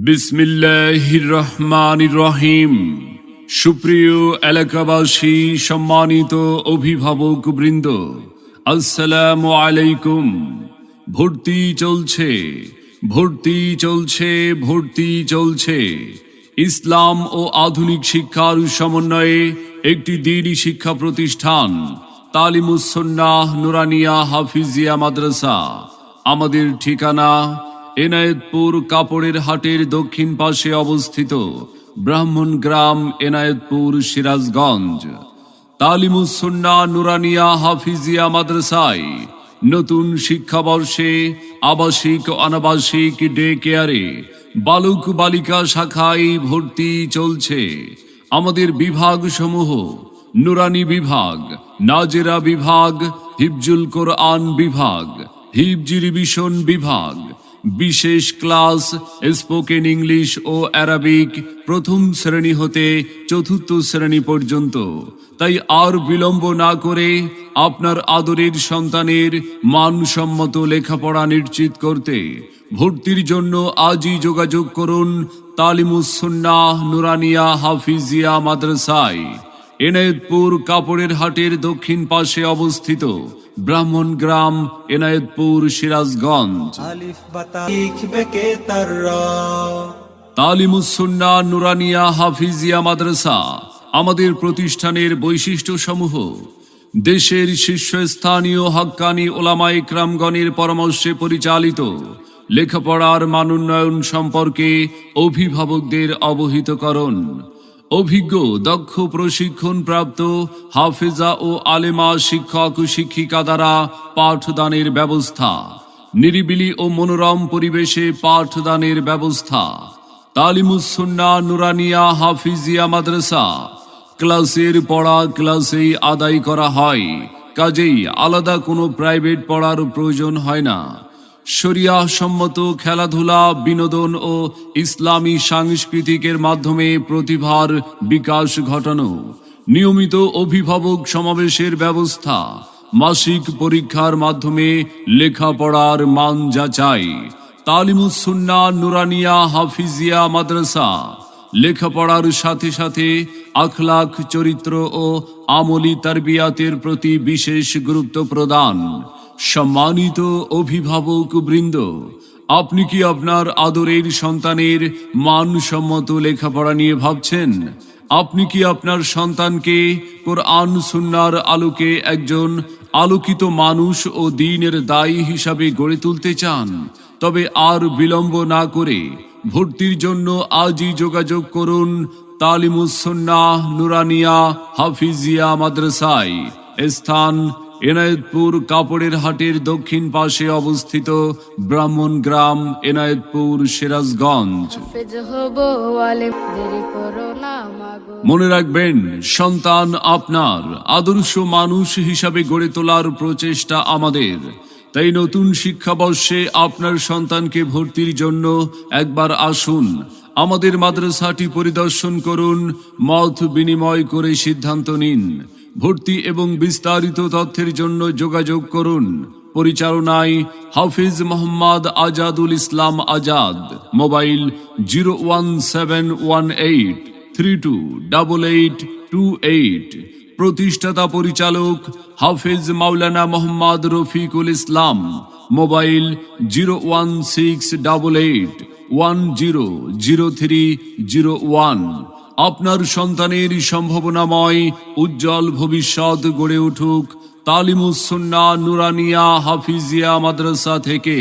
বিসমিল্লাহির রহমানির রহিম। সুপ্রিয় এলাকাবাসী, সম্মানিত অভিভাবক বৃন্দ, আসসালামু আলাইকুম। ভর্তি চলছে, ভর্তি চলছে, ভর্তি চলছে। ইসলাম ও আধুনিক শিক্ষার সমন্বয়ে একটি দ্বীনি শিক্ষা প্রতিষ্ঠান তালিমুস সুন্নাহ নুরানিয়া হাফিজিয়া মাদ্রাসা। আমাদের ঠিকানা এনায়েতপুর কাপড়ের হাটের দক্ষিণ পাশে অবস্থিত ব্রাহ্মণগ্রাম, এনায়েতপুর, সিরাজগঞ্জ। তালিমুস সুন্নাহ নুরানিয়া হাফিজিয়া মাদ্রাসায় নতুন শিক্ষাবর্ষে আবাসিক ও অনাবাসিক ডে কেয়ারে বালক বালিকা শাখায় ভর্তি চলছে। আমাদের বিভাগ সমূহ: নুরানি বিভাগ, নাজেরা বিভাগ, হিফজুল কোরআন বিভাগ, হিফজি রিভিশন বিভাগ, বিশেষ ক্লাস, স্পোকেন ইংলিশ ও অ্যারাবিক প্রথম শ্রেণী হতে চতুর্থ শ্রেণী পর্যন্ত। তাই আর বিলম্ব না করে আপনার আদরের সন্তানের মানসম্মত লেখাপড়া নিশ্চিত করতে ভর্তির জন্য আজই যোগাযোগ করুন তালিমুস সুন্নাহ নুরানিয়া হাফিজিয়া মাদ্রাসায়, এনায়েতপুর কাপড়ের হাটের দক্ষিণ পাশে অবস্থিত ব্রাহ্মণগ্রাম, এনায়েতপুর, সিরাজগঞ্জ। তালিমুস সুন্নাহ নুরানিয়া হাফিজিয়া মাদ্রাসা আমাদের প্রতিষ্ঠানের বৈশিষ্ট্য সমূহ: দেশের শীর্ষস্থানীয় হাক্কানি ওলামায়ে ইকরামগণের পরামর্শে পরিচালিত লেখাপড়ার মানোন্নয়ন সম্পর্কে অভিভাবকদের অবহিতকরণ, অভিজ্ঞ দক্ষ প্রশিক্ষণপ্রাপ্ত হাফেজা ও আলেমা শিক্ষক শিক্ষিকা দ্বারা পাঠদানের ব্যবস্থা, নিরিবিলি ও মনোরম পরিবেশে পাঠদানের ব্যবস্থা। তালিমুস সুন্নাহ নুরানিয়া হাফিজিয়া মাদ্রাসা ক্লাসের পড়া ক্লাসেই আদায় করা হয়, কাজেই আলাদা কোনো প্রাইভেট পড়ার প্রয়োজন হয় না। শরিয়াহ সম্মত খেলাধুলা, বিনোদন ও ইসলামী সাংস্কৃতিকের মাধ্যমে প্রতিভার বিকাশ ঘটানো, নিয়মিত অভিভাবক সমাবেশের ব্যবস্থা, মাসিক পরীক্ষার মাধ্যমে লেখাপড়ার মান যাচাই। তালিমুস সুন্নাহ নুরানিয়া হাফিজিয়া মাদ্রাসা লেখাপড়ার সাথে সাথে আখলাক, চরিত্র ও আমলি তারবিয়াতের প্রতি বিশেষ গুরুত্ব প্রদান। সম্মানিত অভিভাবক বৃন্দ, আপনি কি আপনার আদরের সন্তানের মানসম্মত লেখাপড়া নিয়ে ভাবছেন? আপনি কি আপনার সন্তানকে কোরআন সুন্নাহর আলোকে একজন আলোকিত মানুষ ও দ্বীনের দায়ী হিসাবে গড়ে তুলতে চান? তবে আর বিলম্ব না করে ভর্তির জন্য আজই যোগাযোগ করুন তালিমুস সুন্নাহ নুরানিয়া হাফিজিয়া মাদ্রাসায়। স্থান: এনায়েতপুর কাপড়ের হাটের দক্ষিণ পাশে অবস্থিত ব্রাহ্মণগ্রাম, এনায়েতপুর, সিরাজগঞ্জ। মনে রাখবেন, সন্তান আপনার, আদর্শ মানুষ হিসাবে গড়ে তোলার প্রচেষ্টা আমাদের। তাই নতুন শিক্ষাবর্ষে আপনার সন্তানকে ভর্তির জন্য একবার আসুন, আমাদের মাদ্রাসাটি পরিদর্শন করুন, মত বিনিময় করে সিদ্ধান্ত নিন। ভর্তি এবং বিস্তারিত তথ্যের জন্য যোগাযোগ করুন। পরিচালনায় হাফিজ মোহাম্মদ আজাদুল ইসলাম আজাদ। মোবাইল 01718328828। প্রতিষ্ঠাতা পরিচালক হাফিজ মাওলানা মোহাম্মদ রফিকুল ইসলাম। মোবাইল 01688100301। আপনার সন্তানের সম্ভাবনাময় উজ্জ্বল ভবিষ্যৎ গড়ে উঠুক তালিমুস সুন্নাহ নুরানিয়া হাফিজিয়া মাদ্রাসা থেকে।